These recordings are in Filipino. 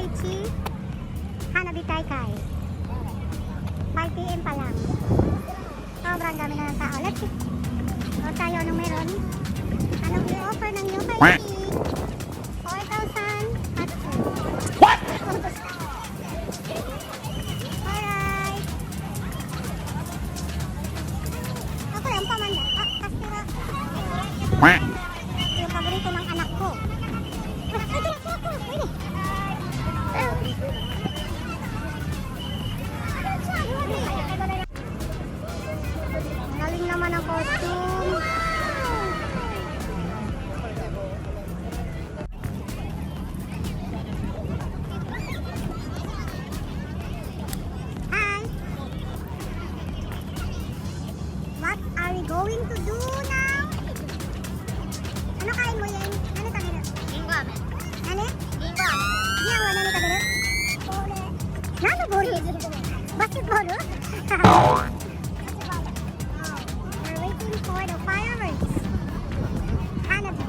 Yokoichi Hanabi Daikay. 5 PM pa lang. Sobrang dami na ng tao. Let's see. O tayo anong meron? Anong i-offer ng Yokoichi? 4,000 at 2. What? Alright. Ako lang pamanda. Kastira. Yung paborito ng anak ko. Ito na po ako. Pwede. Galing naman ang costume. Hi. What are we going to do now? Ano kain mo yan? Ano tabiru? Gingo amen. Ano? Gingo amen. Yan wa nani tabiru? Bole. Nano bole? Basketball? We're waiting for the fireworks. Hanabi.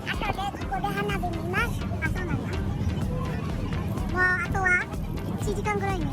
Ato deここで花火見ます。あ、そうなんだ。もうあとは1時間ぐらいね。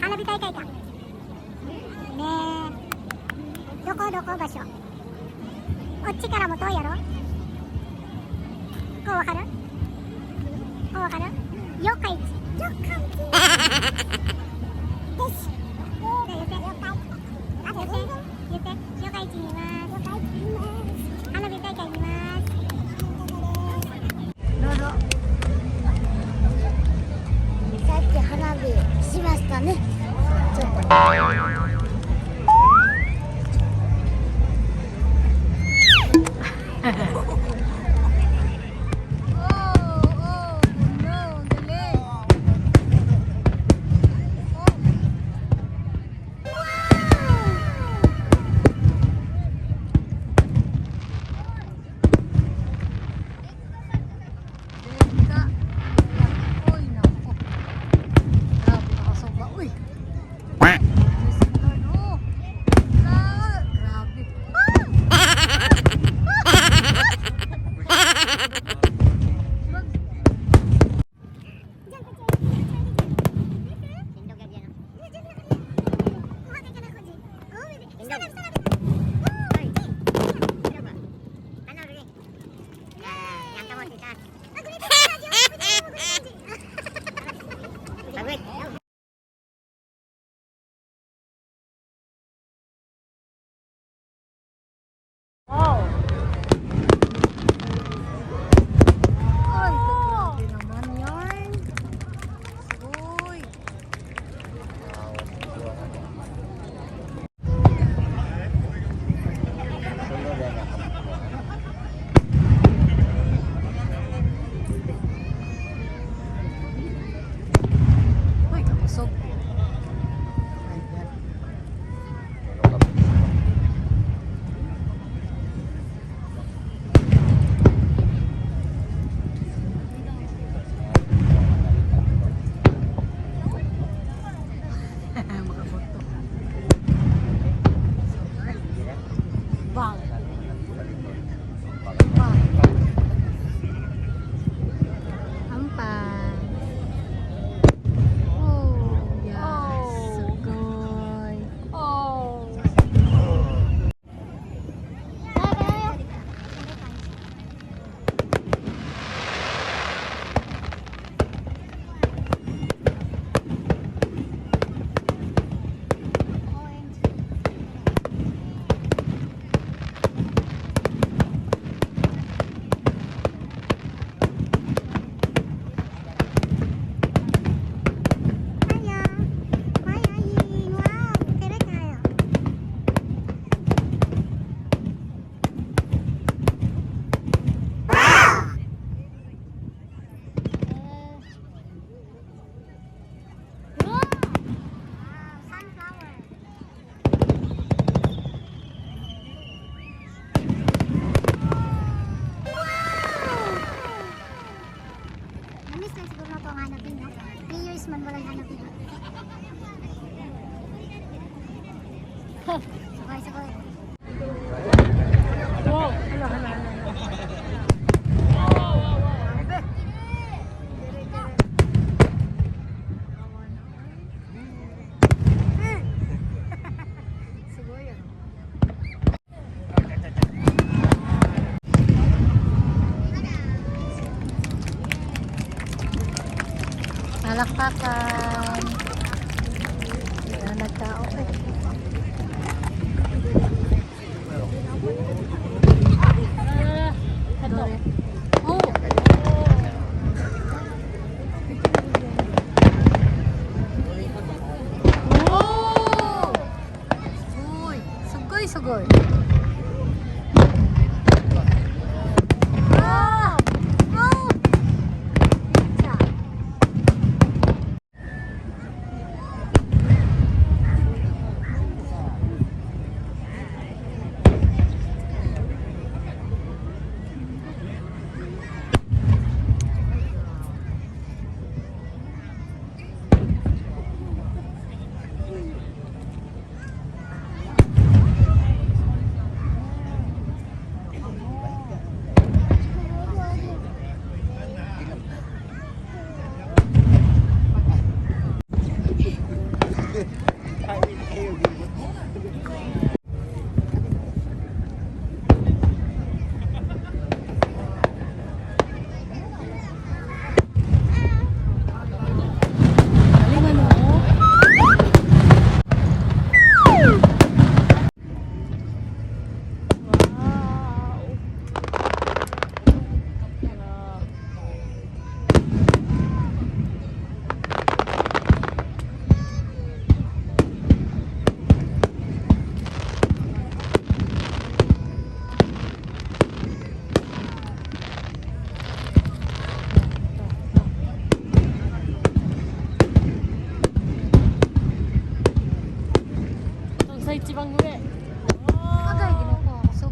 花火大会か。ねえ。どこ場所。こっちからも遠いやろ。こうわかる？こうわかる？よかいち。よかいち。です。言って。あと言って。言って。よかいち見ます。よかいち見ます。花火大会見ます。どうぞ。さっき花火しましたね。ちょっと。Sabay. Wow! Malakpakan. Wala nagtao eh. Dore. Oh! Oh! Uy! Sugoy! Ah! Oh! Siya. Sa ichibang sube. Agay, ginuko. So,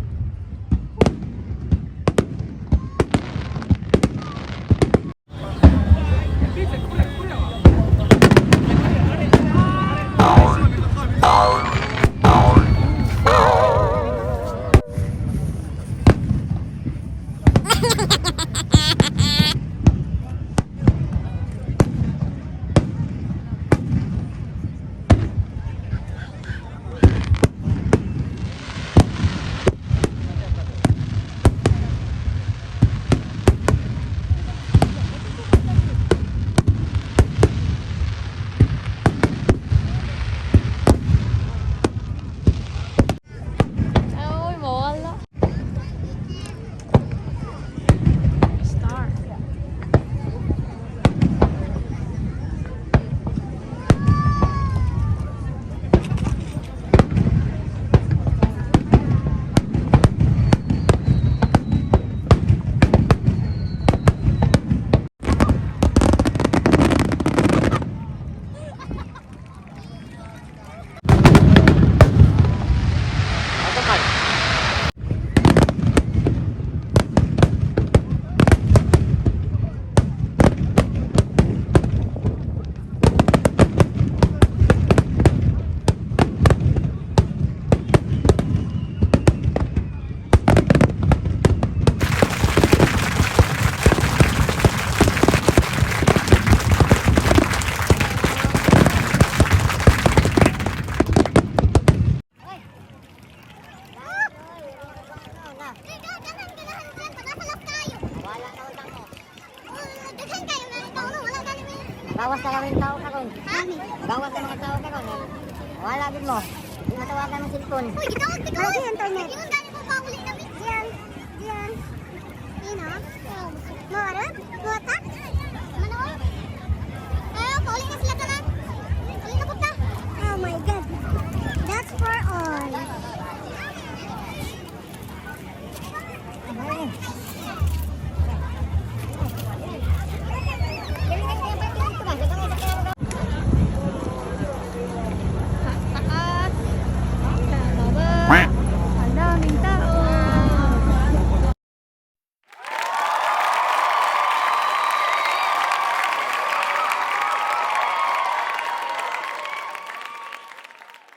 Ay, mawala. Star. Bawas na kami tao ka kon. Bawas na mga tao ka kon. Wala din mo. Di matawagan ng cellphone. uy, gitawag ka. Ano internet? Yung dali mo pa uli na diyan. Diyan. Ino. Mo aron? Mo atak?